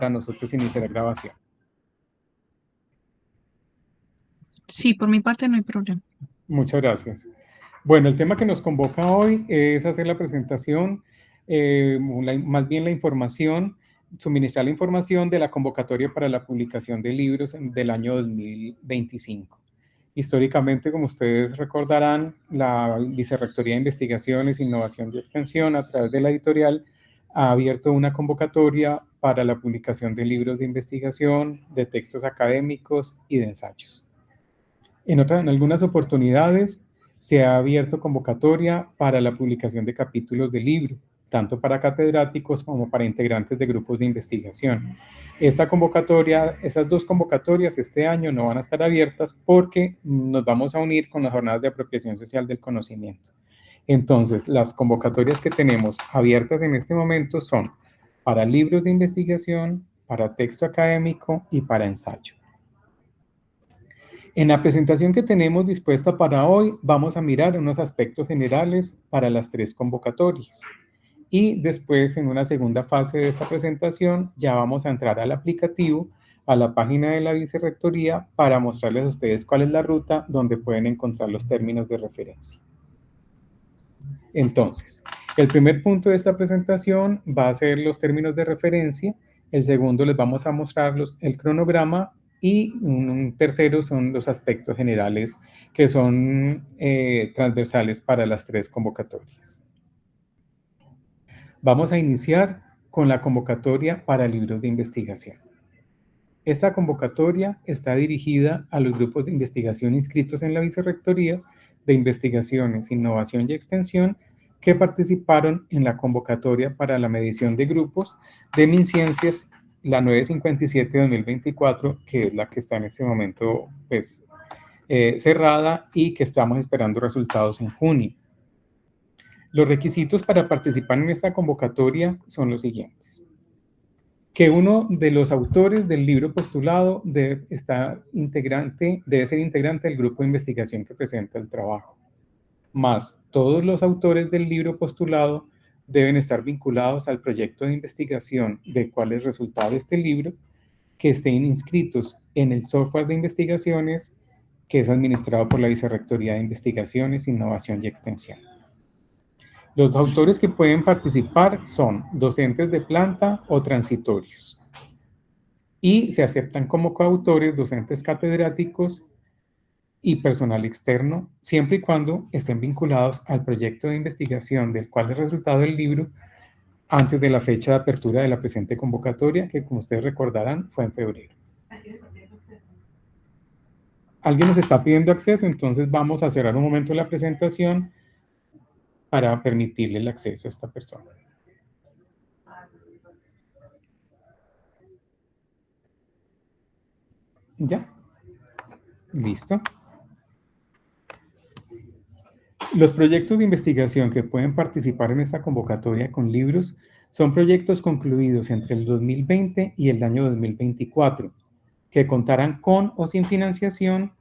para nosotros iniciar la grabación. Sí, por mi parte no hay problema. Muchas gracias. Bueno, el tema que nos convoca hoy es hacer la presentación, más bien la información, suministrar la información de la convocatoria para la publicación de libros del año 2025. Históricamente, como ustedes recordarán, la Vicerrectoría de Investigaciones, Innovación y Extensión, a través de la editorial, ha abierto una convocatoria para la publicación de libros de investigación, de textos académicos y de ensayos. En algunas oportunidades se ha abierto convocatoria para la publicación de capítulos de libro, tanto para catedráticos como para integrantes de grupos de investigación. Esas dos convocatorias este año no van a estar abiertas porque nos vamos a unir con las jornadas de apropiación social del conocimiento. Entonces, las convocatorias que tenemos abiertas en este momento son para libros de investigación, para texto académico y para ensayo. En la presentación que tenemos dispuesta para hoy, vamos a mirar unos aspectos generales para las tres convocatorias. Y después, en una segunda fase de esta presentación, ya vamos a entrar al aplicativo, a la página de la Vicerrectoría, para mostrarles a ustedes cuál es la ruta donde pueden encontrar los términos de referencia. Entonces, el primer punto de esta presentación va a ser los términos de referencia. El segundo les vamos a mostrar el cronograma y un tercero son los aspectos generales que son transversales para las tres convocatorias. Vamos a iniciar con la convocatoria para libros de investigación. Esta convocatoria está dirigida a los grupos de investigación inscritos en la Vicerrectoría de Investigaciones, Innovación y Extensión que participaron en la convocatoria para la medición de grupos de MinCiencias, la 957-2024, que es la que está en este momento pues, cerrada y que estamos esperando resultados en junio. Los requisitos para participar en esta convocatoria son los siguientes: que uno de los autores del libro postulado debe ser integrante del grupo de investigación que presenta el trabajo. Más, todos los autores del libro postulado deben estar vinculados al proyecto de investigación de cuál es el resultado de este libro, que estén inscritos en el software de investigaciones que es administrado por la Vicerrectoría de Investigaciones, Innovación y Extensión. Los autores que pueden participar son docentes de planta o transitorios. Y se aceptan como coautores docentes catedráticos y personal externo, siempre y cuando estén vinculados al proyecto de investigación del cual es el resultado del libro antes de la fecha de apertura de la presente convocatoria, que como ustedes recordarán fue en febrero. Alguien nos está pidiendo acceso, entonces vamos a cerrar un momento la presentación para permitirle el acceso a esta persona. ¿Ya? Listo. Los proyectos de investigación que pueden participar en esta convocatoria con libros son proyectos concluidos entre el 2020 y el año 2024, que contarán con o sin financiación,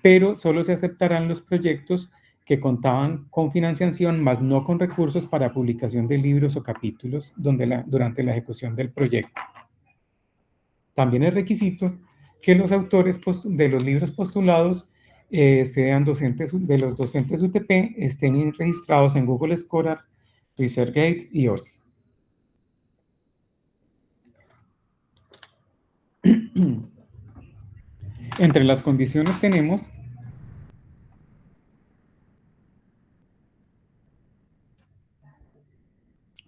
pero solo se aceptarán los proyectos que contaban con financiación, más no con recursos para publicación de libros o capítulos durante la ejecución del proyecto. También es requisito que los autores de los libros postulados sean docentes, de los docentes UTP, estén registrados en Google Scholar, ResearchGate y ORCID. Entre las condiciones tenemos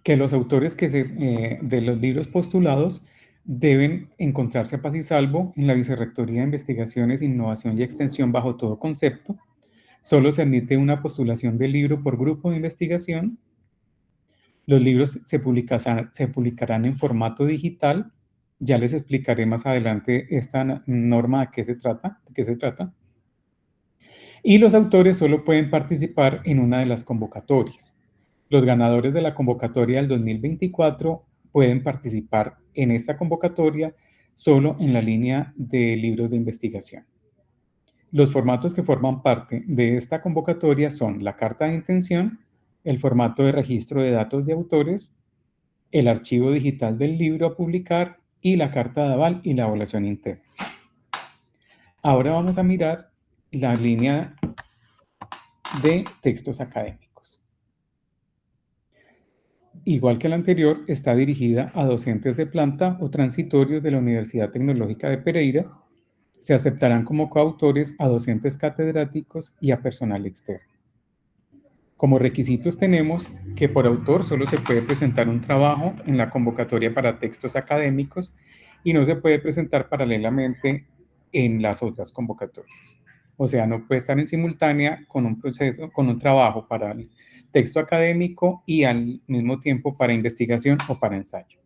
que los autores de los libros postulados deben encontrarse a paz y salvo en la Vicerrectoría de Investigaciones, Innovación y Extensión bajo todo concepto. Solo se admite una postulación del libro por grupo de investigación. Los libros se publicarán en formato digital. Ya les explicaré más adelante esta norma de qué se trata. Y los autores solo pueden participar en una de las convocatorias. Los ganadores de la convocatoria del 2024 pueden participar en esta convocatoria solo en la línea de libros de investigación. Los formatos que forman parte de esta convocatoria son la carta de intención, el formato de registro de datos de autores, el archivo digital del libro a publicar y la carta de aval y la evaluación interna. Ahora vamos a mirar la línea de textos académicos. Igual que la anterior, está dirigida a docentes de planta o transitorios de la Universidad Tecnológica de Pereira. Se aceptarán como coautores a docentes catedráticos y a personal externo. Como requisitos tenemos que por autor solo se puede presentar un trabajo en la convocatoria para textos académicos y no se puede presentar paralelamente en las otras convocatorias. O sea, no puede estar en simultánea con un proceso, con un trabajo para el texto académico y al mismo tiempo para investigación o para ensayo.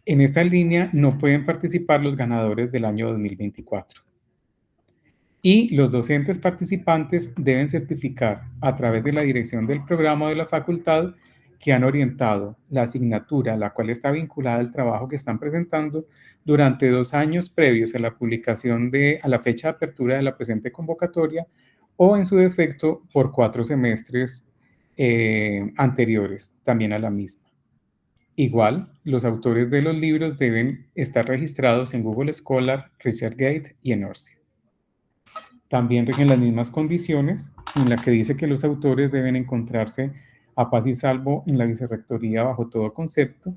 En esta línea no pueden participar los ganadores del año 2024. Y los docentes participantes deben certificar a través de la dirección del programa de la facultad que han orientado la asignatura a la cual está vinculada el trabajo que están presentando durante 2 años previos a la publicación a la fecha de apertura de la presente convocatoria o en su defecto por 4 semestres anteriores también a la misma. Igual, los autores de los libros deben estar registrados en Google Scholar, ResearchGate y en ORCID. También rigen las mismas condiciones en la que dice que los autores deben encontrarse a paz y salvo en la vicerrectoría bajo todo concepto.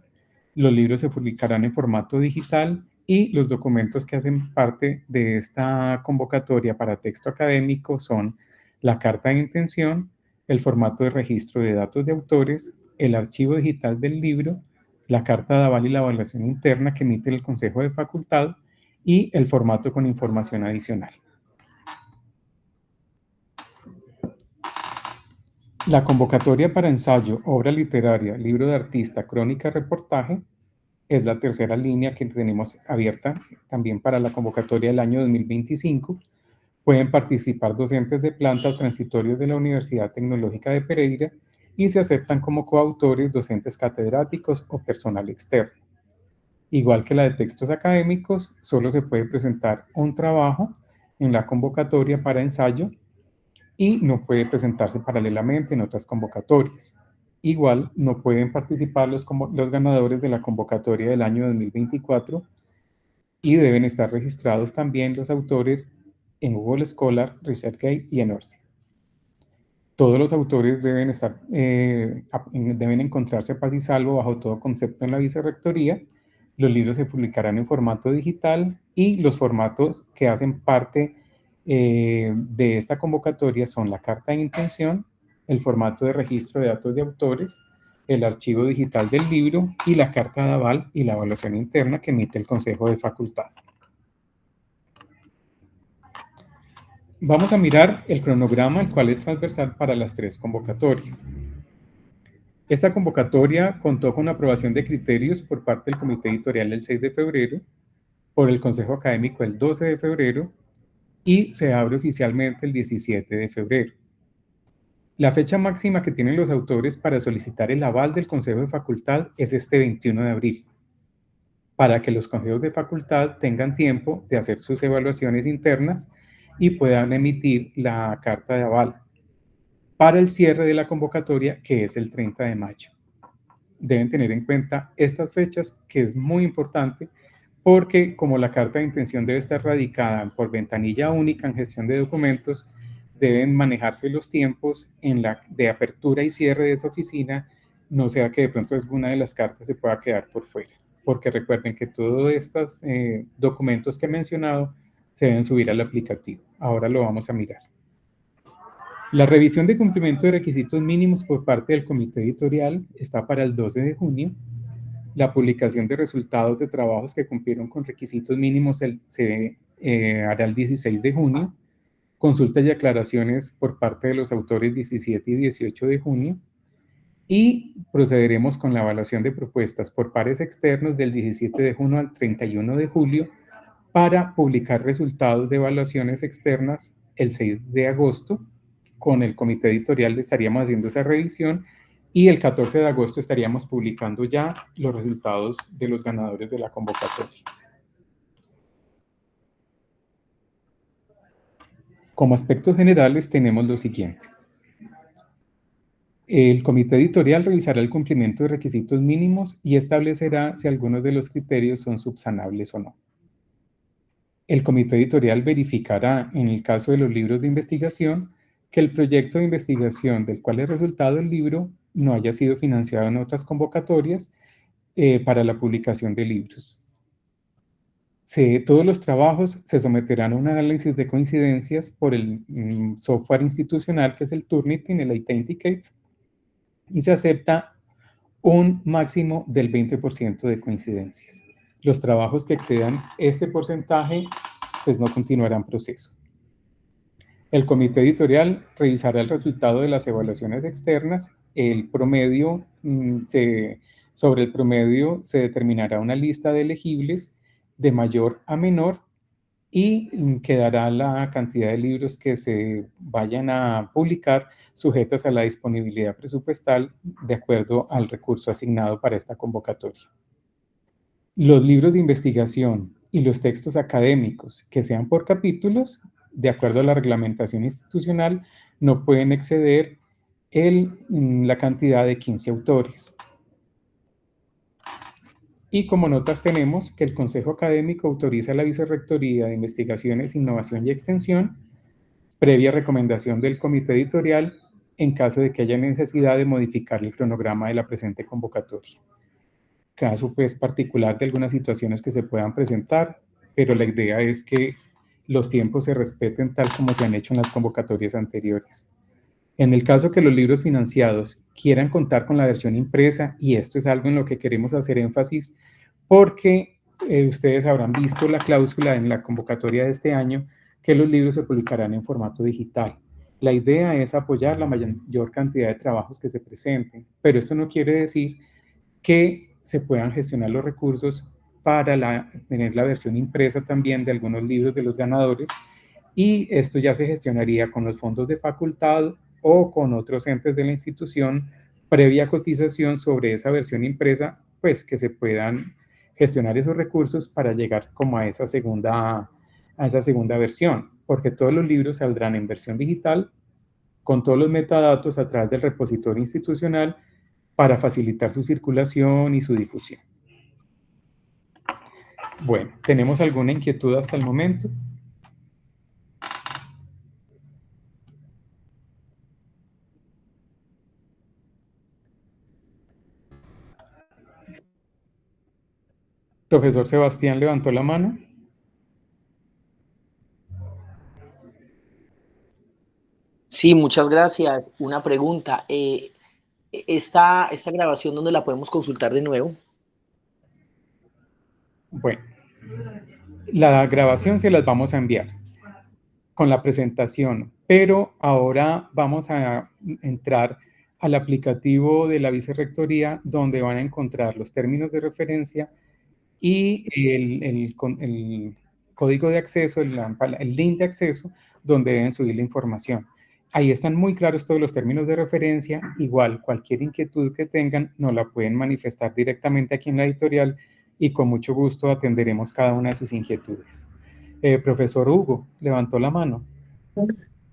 Los libros se publicarán en formato digital y los documentos que hacen parte de esta convocatoria para texto académico son la carta de intención, el formato de registro de datos de autores, el archivo digital del libro, la carta de aval y la evaluación interna que emite el Consejo de Facultad y el formato con información adicional. La convocatoria para ensayo, obra literaria, libro de artista, crónica, reportaje es la tercera línea que tenemos abierta también para la convocatoria del año 2025. Pueden participar docentes de planta o transitorios de la Universidad Tecnológica de Pereira y se aceptan como coautores docentes catedráticos o personal externo. Igual que la de textos académicos, solo se puede presentar un trabajo en la convocatoria para ensayo y no puede presentarse paralelamente en otras convocatorias. Igual, no pueden participar los ganadores de la convocatoria del año 2024 y deben estar registrados también los autores en Google Scholar, ResearchGate y en ORCID. Todos los autores deben encontrarse a paz y salvo bajo todo concepto en la vicerrectoría. Los libros se publicarán en formato digital y los formatos que hacen parte de esta convocatoria son la carta de intención, el formato de registro de datos de autores, el archivo digital del libro y la carta de aval y la evaluación interna que emite el Consejo de Facultad. Vamos a mirar el cronograma, el cual es transversal para las 3 convocatorias. Esta convocatoria contó con aprobación de criterios por parte del Comité Editorial el 6 de febrero, por el Consejo Académico el 12 de febrero y se abre oficialmente el 17 de febrero. La fecha máxima que tienen los autores para solicitar el aval del Consejo de Facultad es este 21 de abril, para que los consejos de facultad tengan tiempo de hacer sus evaluaciones internas y puedan emitir la carta de aval para el cierre de la convocatoria, que es el 30 de mayo. Deben tener en cuenta estas fechas, que es muy importante, porque como la carta de intención debe estar radicada por ventanilla única en gestión de documentos, deben manejarse los tiempos de apertura y cierre de esa oficina, no sea que de pronto alguna de las cartas se pueda quedar por fuera, porque recuerden que todos estos documentos que he mencionado se deben subir al aplicativo. Ahora lo vamos a mirar. La revisión de cumplimiento de requisitos mínimos por parte del comité editorial está para el 12 de junio. La publicación de resultados de trabajos que cumplieron con requisitos mínimos se hará el 16 de junio. Consultas y aclaraciones por parte de los autores 17 y 18 de junio. Y procederemos con la evaluación de propuestas por pares externos del 17 de junio al 31 de julio para publicar resultados de evaluaciones externas el 6 de agosto. Con el comité editorial estaríamos haciendo esa revisión y el 14 de agosto estaríamos publicando ya los resultados de los ganadores de la convocatoria. Como aspectos generales tenemos lo siguiente. El comité editorial revisará el cumplimiento de requisitos mínimos y establecerá si algunos de los criterios son subsanables o no. El comité editorial verificará, en el caso de los libros de investigación, que el proyecto de investigación del cual es resultado el libro no haya sido financiado en otras convocatorias para la publicación de libros. Todos los trabajos se someterán a un análisis de coincidencias por el software institucional que es el Turnitin, el Authenticate, y se acepta un máximo del 20% de coincidencias. Los trabajos que excedan este porcentaje pues no continuarán proceso. El comité editorial revisará el resultado de las evaluaciones externas. El promedio, sobre el promedio se determinará una lista de elegibles de mayor a menor y quedará la cantidad de libros que se vayan a publicar sujetas a la disponibilidad presupuestal de acuerdo al recurso asignado para esta convocatoria. Los libros de investigación y los textos académicos que sean por capítulos, de acuerdo a la reglamentación institucional, no pueden exceder la cantidad de 15 autores. Y como notas tenemos que el Consejo Académico autoriza a la Vicerrectoría de Investigaciones, Innovación y Extensión, previa recomendación del Comité Editorial, en caso de que haya necesidad de modificar el cronograma de la presente convocatoria. Caso pues particular de algunas situaciones que se puedan presentar, pero la idea es que los tiempos se respeten tal como se han hecho en las convocatorias anteriores. En el caso que los libros financiados quieran contar con la versión impresa, y esto es algo en lo que queremos hacer énfasis, porque ustedes habrán visto la cláusula en la convocatoria de este año, que los libros se publicarán en formato digital. La idea es apoyar la mayor cantidad de trabajos que se presenten, pero esto no quiere decir que se puedan gestionar los recursos para tener la versión impresa también de algunos libros de los ganadores, y esto ya se gestionaría con los fondos de facultad o con otros entes de la institución previa cotización sobre esa versión impresa, pues que se puedan gestionar esos recursos para llegar como a esa segunda versión, porque todos los libros saldrán en versión digital con todos los metadatos a través del repositorio institucional para facilitar su circulación y su difusión. Bueno, ¿tenemos alguna inquietud hasta el momento? Profesor Sebastián levantó la mano. Sí, muchas gracias. Una pregunta. ¿Esta grabación dónde la podemos consultar de nuevo? Bueno, la grabación se las vamos a enviar con la presentación, pero ahora vamos a entrar al aplicativo de la Vicerrectoría, donde van a encontrar los términos de referencia y el código de acceso, el link de acceso, donde deben subir la información. Ahí están muy claros todos los términos de referencia. Igual, cualquier inquietud que tengan, nos la pueden manifestar directamente aquí en la editorial y con mucho gusto atenderemos cada una de sus inquietudes. Profesor Hugo, levantó la mano.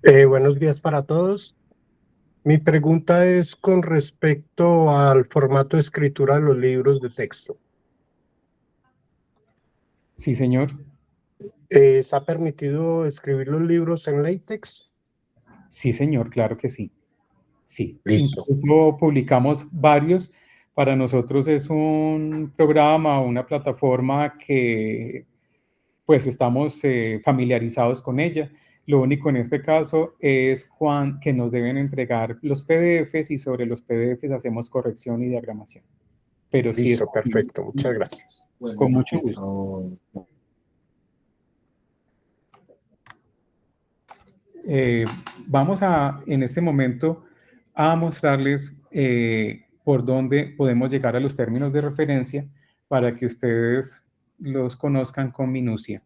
Buenos días para todos. Mi pregunta es con respecto al formato de escritura de los libros de texto. Sí, señor. ¿Está permitido escribir los libros en LaTeX? Sí, señor, claro que sí. Sí. Listo. Incluso publicamos varios. Para nosotros es un programa, una plataforma que pues estamos familiarizados con ella. Lo único en este caso es, Juan, que nos deben entregar los PDFs y sobre los PDFs hacemos corrección y diagramación. Pero sí, listo, perfecto. Muchas gracias. Con mucho gusto. Vamos en este momento a mostrarles por dónde podemos llegar a los términos de referencia para que ustedes los conozcan con minucia.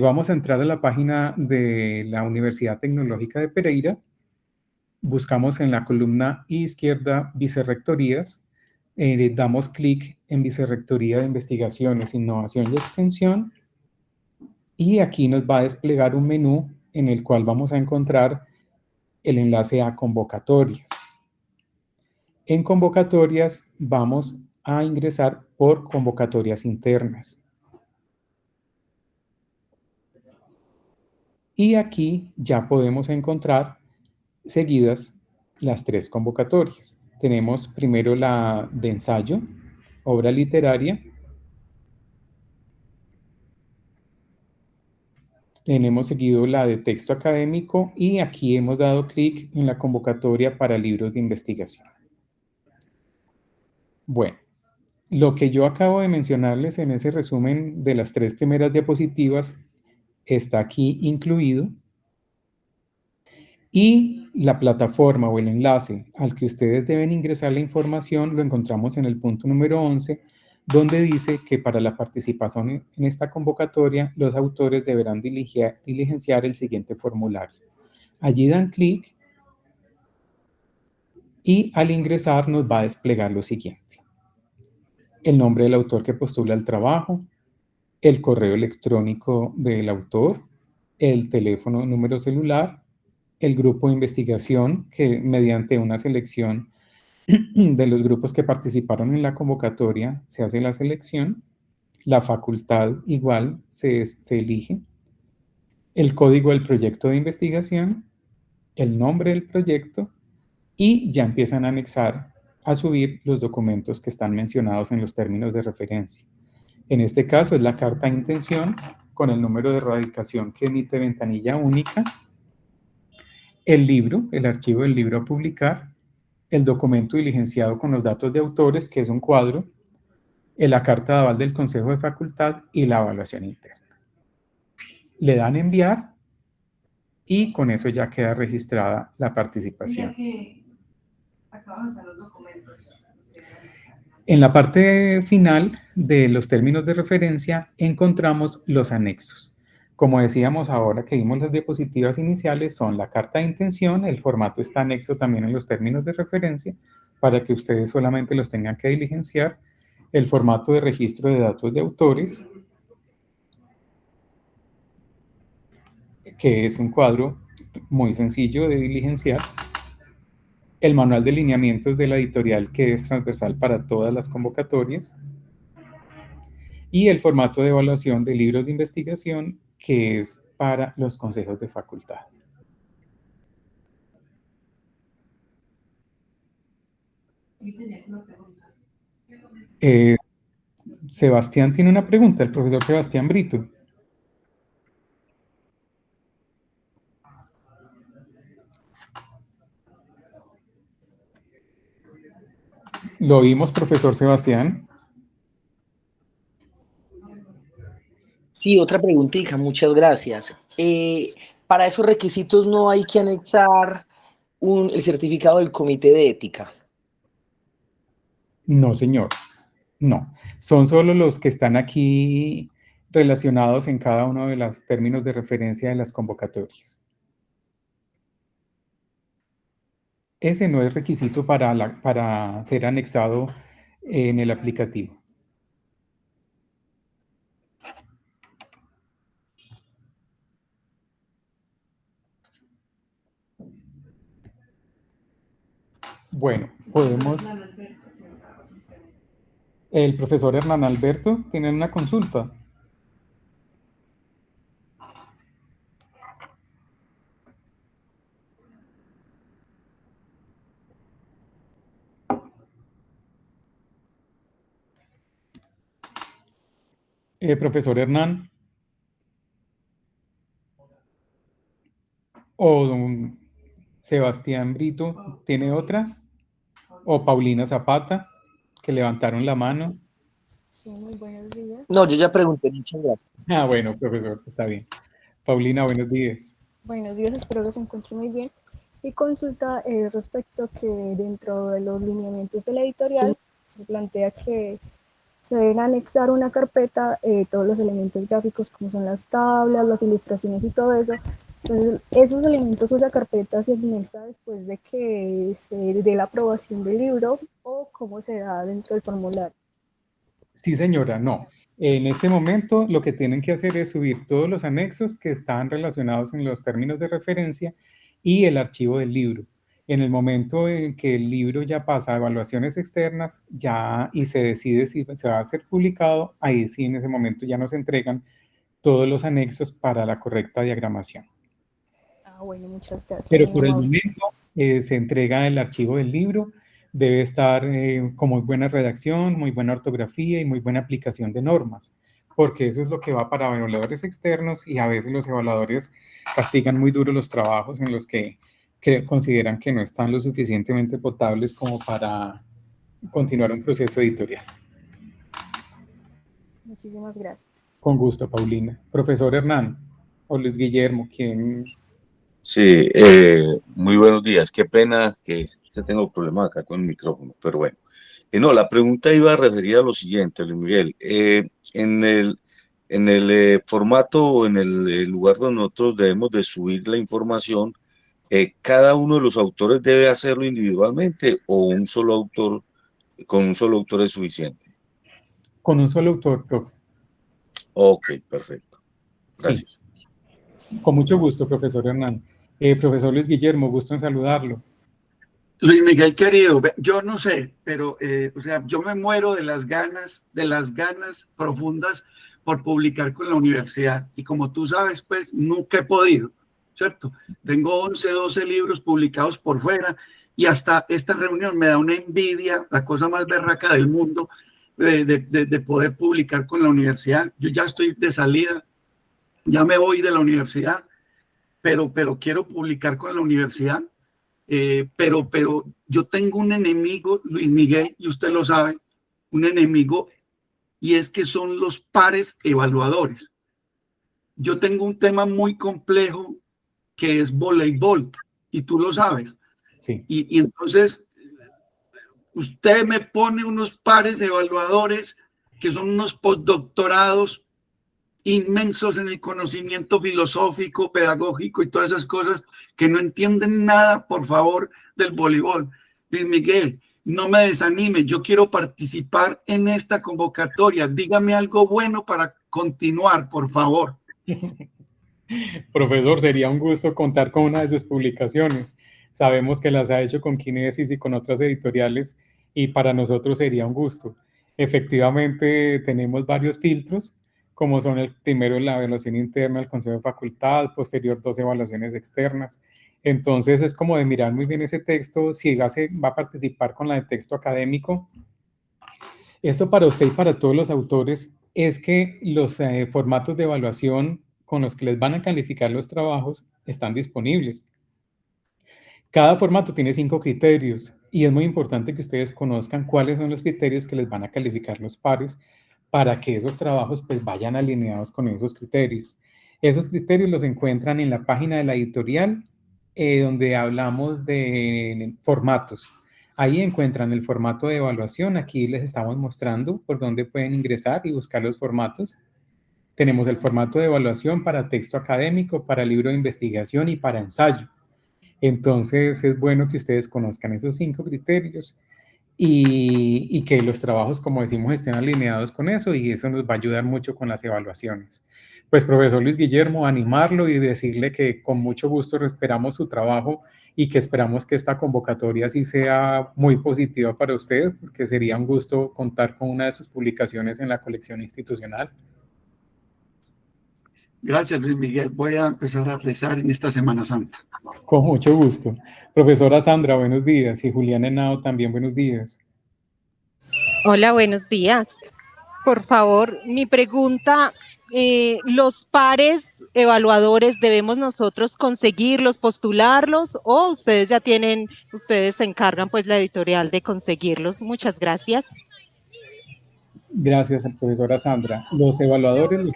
Vamos a entrar a la página de la Universidad Tecnológica de Pereira. Buscamos en la columna izquierda Vicerrectorías. Damos clic en Vicerrectoría de Investigaciones, Innovación y Extensión. Y aquí nos va a desplegar un menú en el cual vamos a encontrar el enlace a convocatorias. En convocatorias vamos a ingresar por convocatorias internas. Y aquí ya podemos encontrar seguidas las 3 convocatorias. Tenemos primero la de ensayo, obra literaria. Tenemos seguido la de texto académico y aquí hemos dado clic en la convocatoria para libros de investigación. Bueno, lo que yo acabo de mencionarles en ese resumen de las 3 primeras diapositivas está aquí incluido. Y la plataforma o el enlace al que ustedes deben ingresar la información lo encontramos en el punto número 11, donde dice que para la participación en esta convocatoria, los autores deberán diligenciar el siguiente formulario. Allí dan clic y al ingresar nos va a desplegar lo siguiente: el nombre del autor que postula el trabajo, el correo electrónico del autor, el teléfono, número celular, el grupo de investigación que mediante una selección de los grupos que participaron en la convocatoria se hace la selección, la facultad igual se elige, el código del proyecto de investigación, el nombre del proyecto y ya empiezan a anexar, a subir los documentos que están mencionados en los términos de referencia. En este caso es la carta de intención con el número de radicación que emite ventanilla única, el libro, el archivo del libro a publicar, el documento diligenciado con los datos de autores, que es un cuadro, la carta de aval del Consejo de Facultad y la evaluación interna. Le dan enviar y con eso ya queda registrada la participación. En la parte final de los términos de referencia encontramos los anexos. Como decíamos ahora que vimos las diapositivas iniciales, son la carta de intención, el formato está anexo también en los términos de referencia para que ustedes solamente los tengan que diligenciar, el formato de registro de datos de autores, que es un cuadro muy sencillo de diligenciar, el manual de lineamientos de la editorial que es transversal para todas las convocatorias y el formato de evaluación de libros de investigación que es para los consejos de facultad. Sebastián tiene una pregunta, el profesor Sebastián Brito. Lo oímos, profesor Sebastián. Sí, otra preguntita, muchas gracias. Para esos requisitos no hay que anexar el certificado del comité de ética. No, señor. No. Son solo los que están aquí relacionados en cada uno de los términos de referencia de las convocatorias. Ese no es requisito para ser anexado en el aplicativo. Bueno, podemos... El profesor Hernán Alberto tiene una consulta. Profesor Hernán. O don Sebastián Brito, ¿tiene otra? O Paulina Zapata, que levantaron la mano. Sí, muy buenos días. No, yo ya pregunté, muchas gracias. Ah, bueno, profesor, está bien. Paulina, buenos días. Buenos días, espero que se encuentre muy bien. Mi consulta es respecto que dentro de los lineamientos de la editorial se plantea que se deben anexar una carpeta todos los elementos gráficos como son las tablas, las ilustraciones y todo eso. Entonces, esos elementos o esa carpeta se anexa después de que se dé la aprobación del libro o cómo se da dentro del formulario. Sí, señora, no. En este momento lo que tienen que hacer es subir todos los anexos que están relacionados en los términos de referencia y el archivo del libro. En el momento en que el libro ya pasa a evaluaciones externas y se decide si se va a ser publicado, ahí sí en ese momento ya nos entregan todos los anexos para la correcta diagramación. Bueno, muchas gracias. Pero por el momento se entrega el archivo del libro, debe estar con muy buena redacción, muy buena ortografía y muy buena aplicación de normas, porque eso es lo que va para evaluadores externos y a veces los evaluadores castigan muy duro los trabajos en los que consideran que no están lo suficientemente potables como para continuar un proceso editorial. Muchísimas gracias. Con gusto, Paulina. Profesor Hernán o Luis Guillermo, quien... Sí, muy buenos días. Qué pena que tengo problemas acá con el micrófono, pero bueno. No, la pregunta iba referida a lo siguiente, Luis Miguel. En el formato o en el lugar donde nosotros debemos de subir la información, ¿cada uno de los autores debe hacerlo individualmente o un solo autor, con un solo autor es suficiente? Con un solo autor, profe. Ok, perfecto. Gracias. Sí. Con mucho gusto, profesor Hernán. Profesor Luis Guillermo, gusto en saludarlo. Luis Miguel, querido, yo no sé, pero o sea, yo me muero de las ganas profundas por publicar con la universidad. Y como tú sabes, pues nunca he podido, ¿cierto? Tengo 11, 12 libros publicados por fuera y hasta esta reunión me da una envidia, la cosa más berraca del mundo, de poder publicar con la universidad. Yo ya estoy de salida, ya me voy de la universidad, pero quiero publicar con la universidad. Pero yo tengo un enemigo, Luis Miguel, y usted lo sabe, un enemigo, y es que son los pares evaluadores. Yo tengo un tema muy complejo que es voleibol, y tú lo sabes. Sí. Y entonces, usted me pone unos pares evaluadores que son unos postdoctorados inmensos en el conocimiento filosófico, pedagógico y todas esas cosas que no entienden nada, por favor, del voleibol. Luis Miguel, no me desanime, yo quiero participar en esta convocatoria. Dígame algo bueno para continuar, por favor. Profesor, sería un gusto contar con una de sus publicaciones. Sabemos que las ha hecho con Kinesis y con otras editoriales y para nosotros sería un gusto. Efectivamente, tenemos varios filtros, como son el primero, la evaluación interna del Consejo de Facultad, posterior 2 evaluaciones externas. Entonces es como de mirar muy bien ese texto, si va a participar con la de texto académico. Esto para usted y para todos los autores es que los formatos de evaluación con los que les van a calificar los trabajos están disponibles. Cada formato tiene 5 criterios y es muy importante que ustedes conozcan cuáles son los criterios que les van a calificar los pares para que esos trabajos pues vayan alineados con esos criterios. Esos criterios los encuentran en la página de la editorial donde hablamos de formatos. Ahí encuentran el formato de evaluación. Aquí les estamos mostrando por dónde pueden ingresar y buscar los formatos. Tenemos el formato de evaluación para texto académico, para libro de investigación y para ensayo. Entonces es bueno que ustedes conozcan esos 5 criterios y que los trabajos, como decimos, estén alineados con eso y eso nos va a ayudar mucho con las evaluaciones. Pues, profesor Luis Guillermo, animarlo y decirle que con mucho gusto esperamos su trabajo y que esperamos que esta convocatoria sí sea muy positiva para usted, porque sería un gusto contar con una de sus publicaciones en la colección institucional. Gracias, Luis Miguel. Voy a empezar a rezar en esta Semana Santa. Con mucho gusto. Profesora Sandra, buenos días. Y Julián Henao también, buenos días. Hola, buenos días. Por favor, mi pregunta, ¿los pares evaluadores debemos nosotros conseguirlos, postularlos o ustedes se encargan pues la editorial de conseguirlos? Muchas gracias. Gracias, profesora Sandra. Los evaluadores...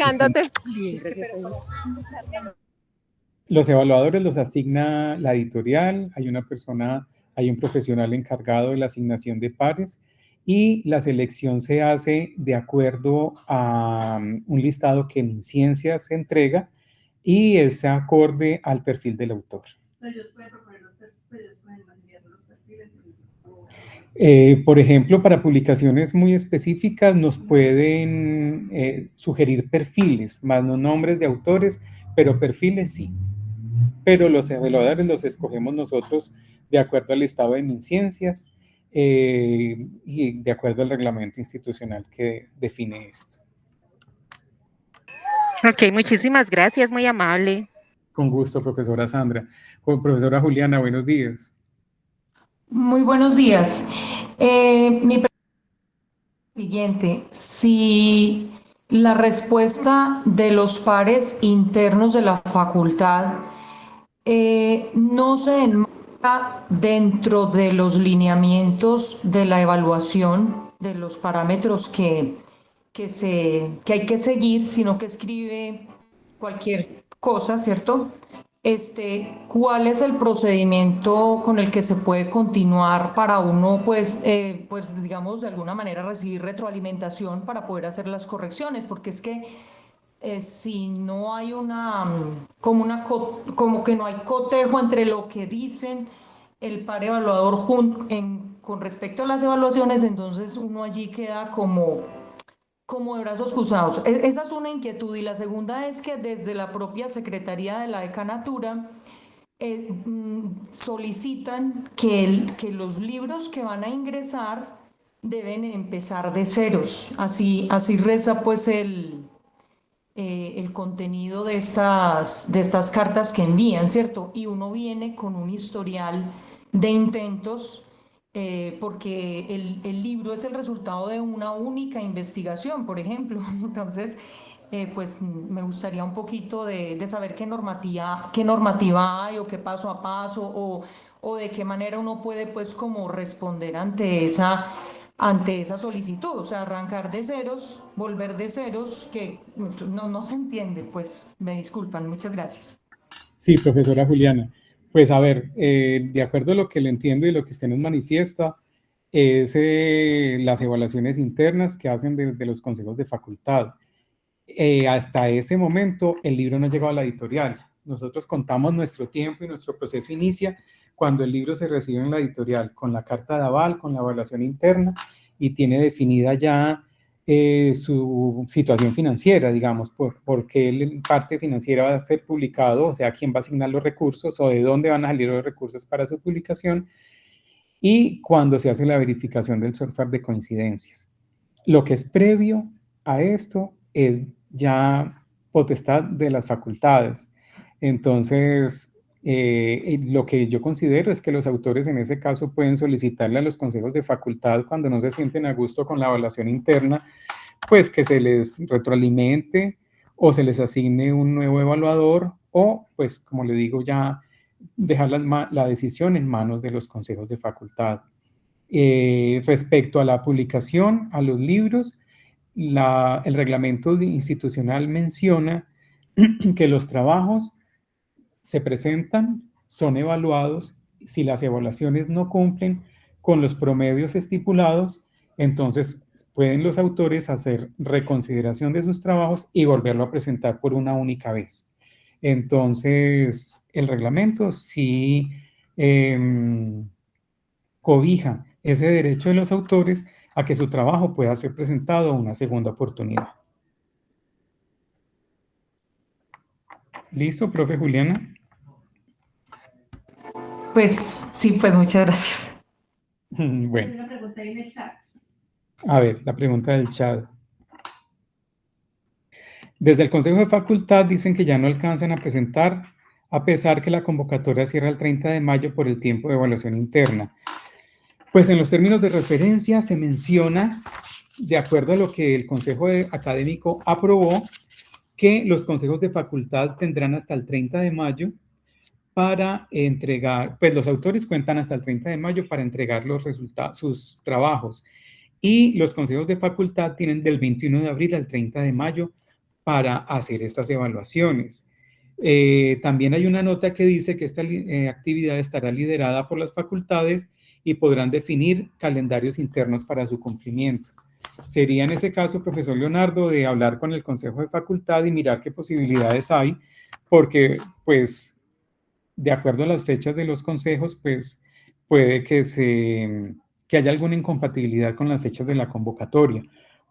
Los evaluadores los asigna la editorial, hay un profesional encargado de la asignación de pares y la selección se hace de acuerdo a un listado que en Ciencias se entrega y es acorde al perfil del autor. Por ejemplo, para publicaciones muy específicas nos pueden sugerir perfiles, más no nombres de autores, pero perfiles sí. Pero los evaluadores los escogemos nosotros de acuerdo al listado de MinCiencias y de acuerdo al reglamento institucional que define esto. Ok, muchísimas gracias, muy amable. Con gusto, profesora Sandra. Profesora Juliana, buenos días. Muy buenos días. Mi pregunta es la siguiente: si la respuesta de los pares internos de la facultad no se enmarca dentro de los lineamientos de la evaluación, de los parámetros que hay que seguir, sino que escribe cualquier cosa, ¿cierto? ¿Cuál es el procedimiento con el que se puede continuar para uno, pues digamos, de alguna manera recibir retroalimentación para poder hacer las correcciones? Porque es que si no hay como que no hay cotejo entre lo que dicen el par evaluador con respecto a las evaluaciones, entonces uno allí queda como de brazos cruzados. Esa es una inquietud. Y la segunda es que desde la propia Secretaría de la Decanatura solicitan que los libros que van a ingresar deben empezar de ceros. Así reza pues el contenido de estas cartas que envían, ¿cierto? Y uno viene con un historial de intentos, porque el libro es el resultado de una única investigación, por ejemplo. Entonces, pues me gustaría un poquito de saber qué normativa hay, o qué paso a paso, o de qué manera uno puede pues como responder ante esa solicitud. O sea, arrancar de ceros, volver de ceros, que no se entiende. Pues me disculpan, muchas gracias. Sí, profesora Juliana. Pues a ver, de acuerdo a lo que le entiendo y lo que usted nos manifiesta, es las evaluaciones internas que hacen de los consejos de facultad. Hasta ese momento el libro no llegó a la editorial. Nosotros contamos nuestro tiempo y nuestro proceso inicia cuando el libro se recibe en la editorial, con la carta de aval, con la evaluación interna, y tiene definida ya su situación financiera, digamos, por qué parte financiera va a ser publicado, o sea, quién va a asignar los recursos o de dónde van a salir los recursos para su publicación, y cuando se hace la verificación del software de coincidencias. Lo que es previo a esto es ya potestad de las facultades. Entonces, lo que yo considero es que los autores en ese caso pueden solicitarle a los consejos de facultad, cuando no se sienten a gusto con la evaluación interna, pues que se les retroalimente o se les asigne un nuevo evaluador, o pues como le digo, ya dejar la decisión en manos de los consejos de facultad. Respecto a la publicación, a los libros, el reglamento institucional menciona que los trabajos se presentan, son evaluados. Si las evaluaciones no cumplen con los promedios estipulados, entonces pueden los autores hacer reconsideración de sus trabajos y volverlo a presentar por una única vez. Entonces, el reglamento sí cobija ese derecho de los autores a que su trabajo pueda ser presentado a una segunda oportunidad. ¿Listo, profe Juliana? Pues sí, pues muchas gracias. Bueno. Una pregunta en el chat. A ver, la pregunta del chat. Desde el Consejo de Facultad dicen que ya no alcanzan a presentar, a pesar que la convocatoria cierra el 30 de mayo por el tiempo de evaluación interna. Pues en los términos de referencia se menciona, de acuerdo a lo que el Consejo Académico aprobó, que los consejos de facultad tendrán hasta el 30 de mayo para entregar, pues los autores cuentan hasta el 30 de mayo para entregar los resultados, sus trabajos, y los consejos de facultad tienen del 21 de abril al 30 de mayo para hacer estas evaluaciones. También hay una nota que dice que esta actividad estará liderada por las facultades y podrán definir calendarios internos para su cumplimiento. Sería en ese caso, profesor Leonardo, de hablar con el Consejo de Facultad y mirar qué posibilidades hay, porque, pues, de acuerdo a las fechas de los consejos, pues, puede que haya alguna incompatibilidad con las fechas de la convocatoria.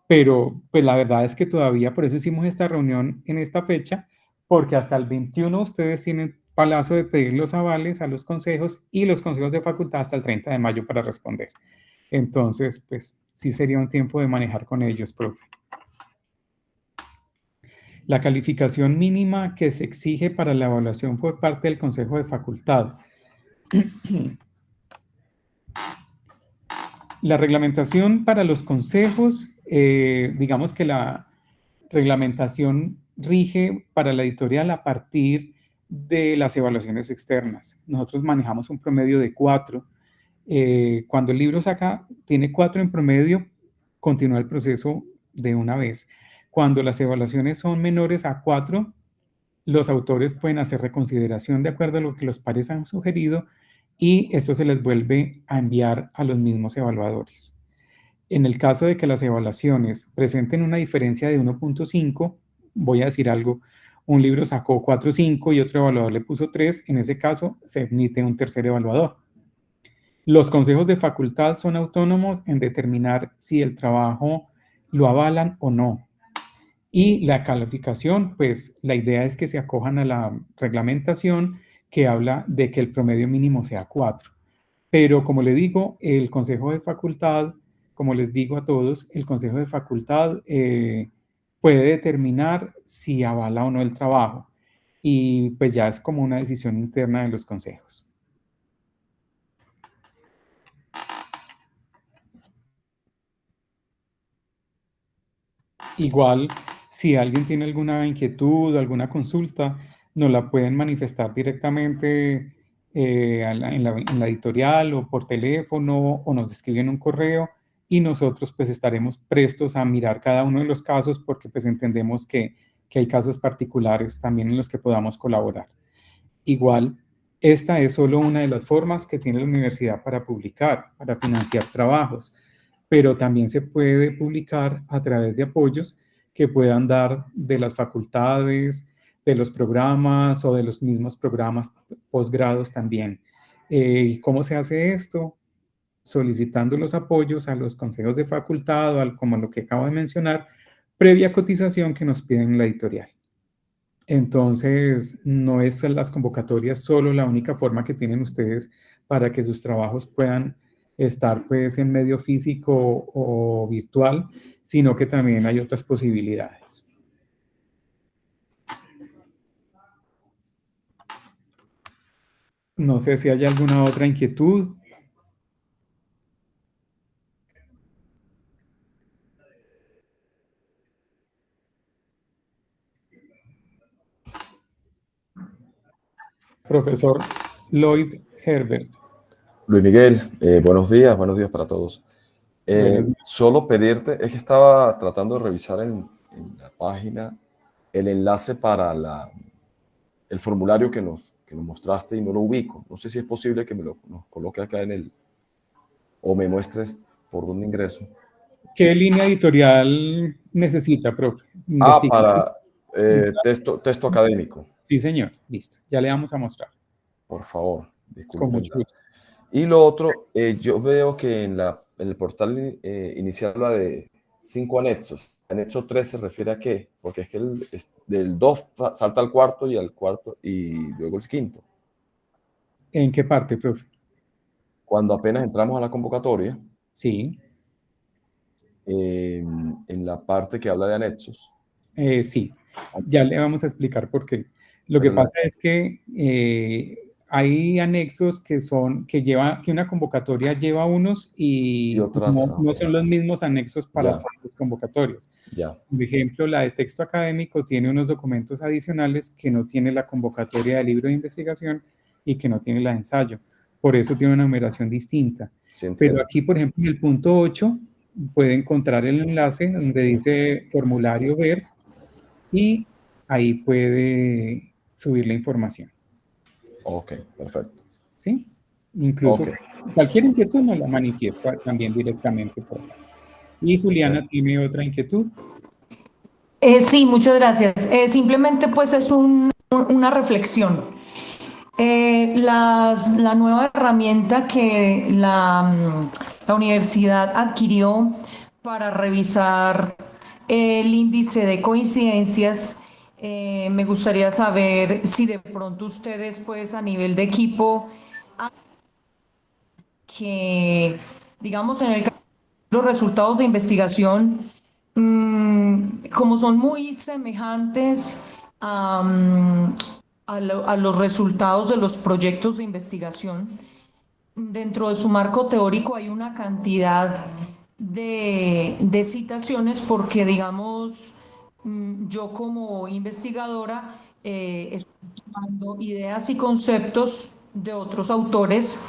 Pero, pues, la verdad es que todavía, por eso hicimos esta reunión en esta fecha, porque hasta el 21 ustedes tienen plazo de pedir los avales a los consejos y los consejos de facultad hasta el 30 de mayo para responder. Entonces, pues sí sería un tiempo de manejar con ellos, profe. La calificación mínima que se exige para la evaluación por parte del consejo de facultad. La reglamentación para los consejos, digamos que la reglamentación rige para la editorial a partir de las evaluaciones externas. Nosotros manejamos un promedio de 4. Cuando el libro tiene 4 en promedio, continúa el proceso de una vez. Cuando las evaluaciones son menores a 4, los autores pueden hacer reconsideración de acuerdo a lo que los pares han sugerido y esto se les vuelve a enviar a los mismos evaluadores. En el caso de que las evaluaciones presenten una diferencia de 1.5, voy a decir algo, un libro sacó 4.5 y otro evaluador le puso 3, en ese caso se emite un tercer evaluador. Los consejos de facultad son autónomos en determinar si el trabajo lo avalan o no. Y la calificación, pues la idea es que se acojan a la reglamentación que habla de que el promedio mínimo sea 4. Pero como le digo, el consejo de facultad, como les digo a todos, el consejo de facultad puede determinar si avala o no el trabajo. Y pues ya es como una decisión interna de los consejos. Igual, si alguien tiene alguna inquietud o alguna consulta, nos la pueden manifestar directamente en la editorial o por teléfono o nos escriben un correo y nosotros pues estaremos prestos a mirar cada uno de los casos porque pues entendemos que hay casos particulares también en los que podamos colaborar. Igual, esta es solo una de las formas que tiene la universidad para publicar, para financiar trabajos, pero también se puede publicar a través de apoyos que puedan dar de las facultades, de los programas o de los mismos programas posgrados también. ¿Y cómo se hace esto? Solicitando los apoyos a los consejos de facultad o como lo que acabo de mencionar, previa cotización que nos piden en la editorial. Entonces, no es las convocatorias solo la única forma que tienen ustedes para que sus trabajos puedan estar pues en medio físico o virtual, sino que también hay otras posibilidades. No sé si hay alguna otra inquietud. Profesor Lloyd Herbert. Luis Miguel, buenos días para todos. Solo pedirte, es que estaba tratando de revisar en la página el enlace para el formulario que nos mostraste y no lo ubico. No sé si es posible que nos coloque acá o me muestres por dónde ingreso. ¿Qué línea editorial necesita, profe? Para texto académico. Sí, señor. Listo. Ya le vamos a mostrar. Por favor, disculpen. Con mucho gusto. Y lo otro, yo veo que en el portal inicial habla de 5 anexos. Anexo 3 se refiere a qué? Porque es que del 2 salta al cuarto y luego el quinto. ¿En qué parte, profe? Cuando apenas entramos a la convocatoria. Sí. En la parte que habla de anexos. Sí, ya le vamos a explicar por qué. Lo que pasa es que hay anexos que una convocatoria lleva unos y otras, no son los mismos anexos para todas las convocatorias. Por ejemplo, la de texto académico tiene unos documentos adicionales que no tiene la convocatoria del libro de investigación y que no tiene la de ensayo. Por eso tiene una numeración distinta. Pero aquí, por ejemplo, en el punto 8, puede encontrar el enlace donde dice formulario ver y ahí puede subir la información. Ok, perfecto. ¿Sí? Incluso cualquier inquietud nos la manifiesta también directamente por acá. Y Juliana tiene otra inquietud. Sí, muchas gracias. Simplemente pues es una reflexión. La nueva herramienta que la universidad adquirió para revisar el índice de coincidencias Me gustaría saber si de pronto ustedes, pues, a nivel de equipo, que, digamos, en el caso de los resultados de investigación, como son muy semejantes a los resultados de los proyectos de investigación, dentro de su marco teórico hay una cantidad de citaciones porque, digamos, yo como investigadora estoy tomando ideas y conceptos de otros autores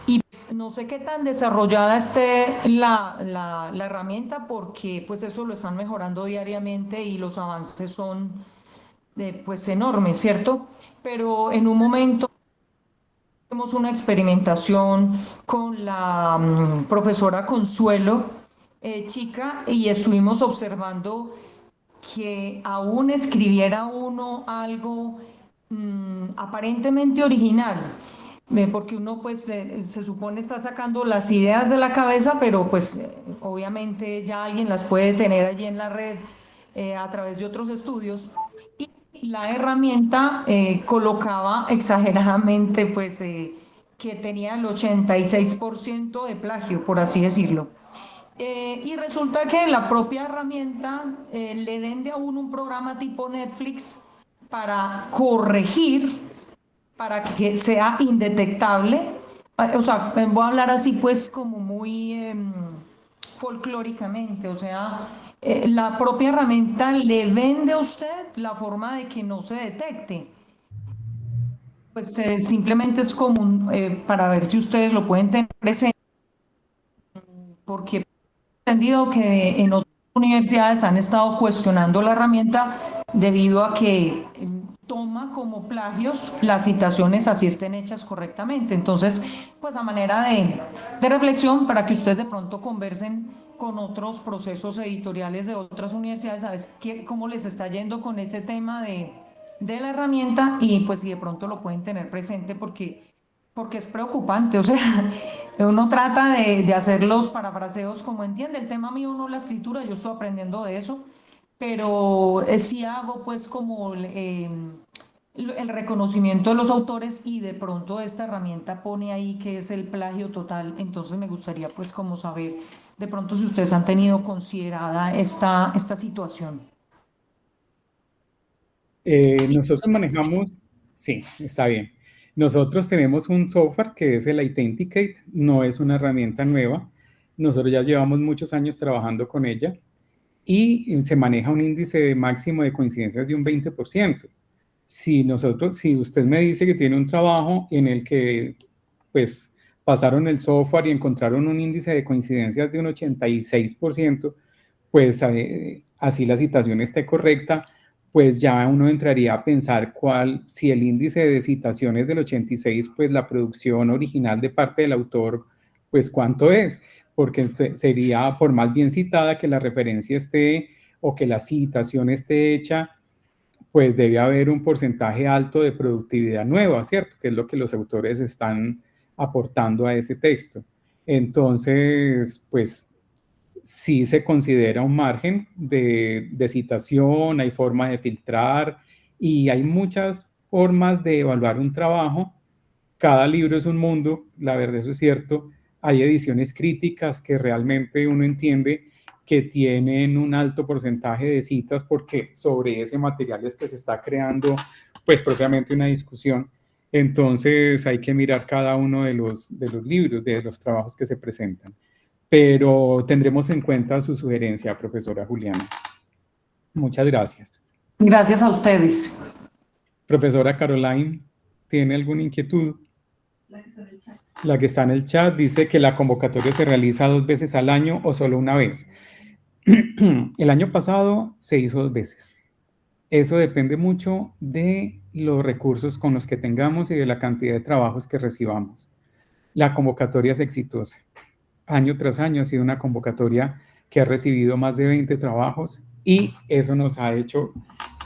y pues, no sé qué tan desarrollada esté la herramienta porque pues eso lo están mejorando diariamente y los avances son pues enormes, ¿cierto? Pero en un momento hicimos una experimentación con la profesora Consuelo Chica y estuvimos observando que aún escribiera uno algo aparentemente original, porque uno pues se supone está sacando las ideas de la cabeza, pero pues obviamente ya alguien las puede tener allí en la red a través de otros estudios. Y la herramienta colocaba exageradamente pues que tenía el 86% de plagio, por así decirlo. Y resulta que la propia herramienta le vende a uno un programa tipo Netflix para corregir, para que sea indetectable. O sea, voy a hablar así pues como muy folclóricamente, o sea, la propia herramienta le vende a usted la forma de que no se detecte. Pues simplemente es común para ver si ustedes lo pueden tener presente, porque he entendido que en otras universidades han estado cuestionando la herramienta debido a que toma como plagios las citaciones así estén hechas correctamente. Entonces, pues a manera de reflexión para que ustedes de pronto conversen con otros procesos editoriales de otras universidades, ¿sabes cómo les está yendo con ese tema de la herramienta? Y pues si de pronto lo pueden tener presente porque es preocupante, o sea, uno trata de hacer los parafraseos como entiende, el tema mío no la escritura, yo estoy aprendiendo de eso, pero sí hago pues como el reconocimiento de los autores y de pronto esta herramienta pone ahí que es el plagio total, entonces me gustaría pues como saber de pronto si ustedes han tenido considerada esta situación. Nosotros manejamos, sí, está bien. Nosotros tenemos un software que es el Authenticate, no es una herramienta nueva. Nosotros ya llevamos muchos años trabajando con ella y se maneja un índice de máximo de coincidencias de un 20%. Si usted me dice que tiene un trabajo en el que pues pasaron el software y encontraron un índice de coincidencias de un 86%, pues así la citación esté correcta, pues ya uno entraría a pensar si el índice de citaciones del 86, pues la producción original de parte del autor, pues cuánto es, porque sería por más bien citada que la referencia esté o que la citación esté hecha, pues debe haber un porcentaje alto de productividad nueva, ¿cierto? Que es lo que los autores están aportando a ese texto. Entonces, pues sí se considera un margen de citación, hay forma de filtrar y hay muchas formas de evaluar un trabajo. Cada libro es un mundo, la verdad eso es cierto. Hay ediciones críticas que realmente uno entiende que tienen un alto porcentaje de citas porque sobre ese material es que se está creando pues propiamente una discusión. Entonces hay que mirar cada uno de los libros, de los trabajos que se presentan. Pero tendremos en cuenta su sugerencia, profesora Juliana. Muchas gracias. Gracias a ustedes. Profesora Caroline, ¿tiene alguna inquietud? La que está en el chat dice que la convocatoria se realiza 2 veces al año o solo una vez. El año pasado se hizo 2 veces. Eso depende mucho de los recursos con los que tengamos y de la cantidad de trabajos que recibamos. La convocatoria es exitosa. Año tras año ha sido una convocatoria que ha recibido más de 20 trabajos y eso nos ha hecho,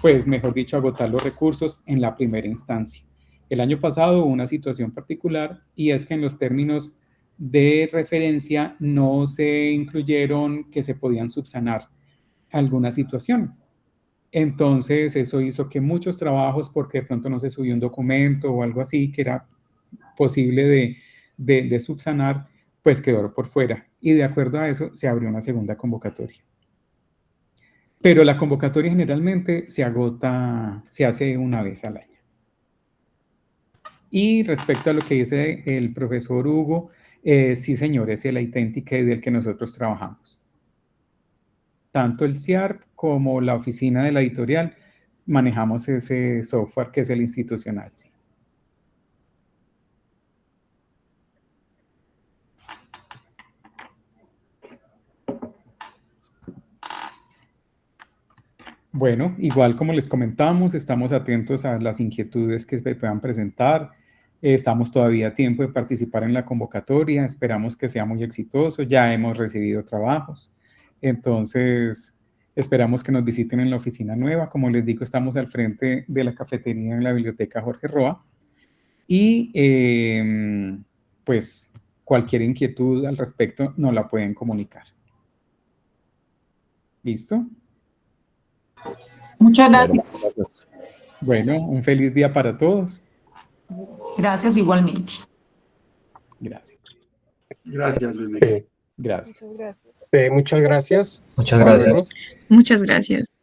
pues mejor dicho, agotar los recursos en la primera instancia. El año pasado hubo una situación particular y es que en los términos de referencia no se incluyeron que se podían subsanar algunas situaciones. Entonces, eso hizo que muchos trabajos, porque de pronto no se subió un documento o algo así que era posible de subsanar, pues quedó por fuera. Y de acuerdo a eso, se abrió una segunda convocatoria. Pero la convocatoria generalmente se agota, se hace una vez al año. Y respecto a lo que dice el profesor Hugo, sí, señor, es el Identicate del que nosotros trabajamos. Tanto el CIARP como la oficina de la editorial manejamos ese software que es el institucional, sí. Bueno, igual como les comentamos, estamos atentos a las inquietudes que se puedan presentar. Estamos todavía a tiempo de participar en la convocatoria. Esperamos que sea muy exitoso. Ya hemos recibido trabajos. Entonces, esperamos que nos visiten en la oficina nueva. Como les digo, estamos al frente de la cafetería en la biblioteca Jorge Roa. Y pues cualquier inquietud al respecto nos la pueden comunicar. ¿Listo? Muchas gracias. Bueno, un feliz día para todos. Gracias igualmente. Gracias. Gracias, Luis Miguel. Gracias. Muchas gracias. Muchas gracias. Muchas Hasta gracias. luego. Muchas gracias.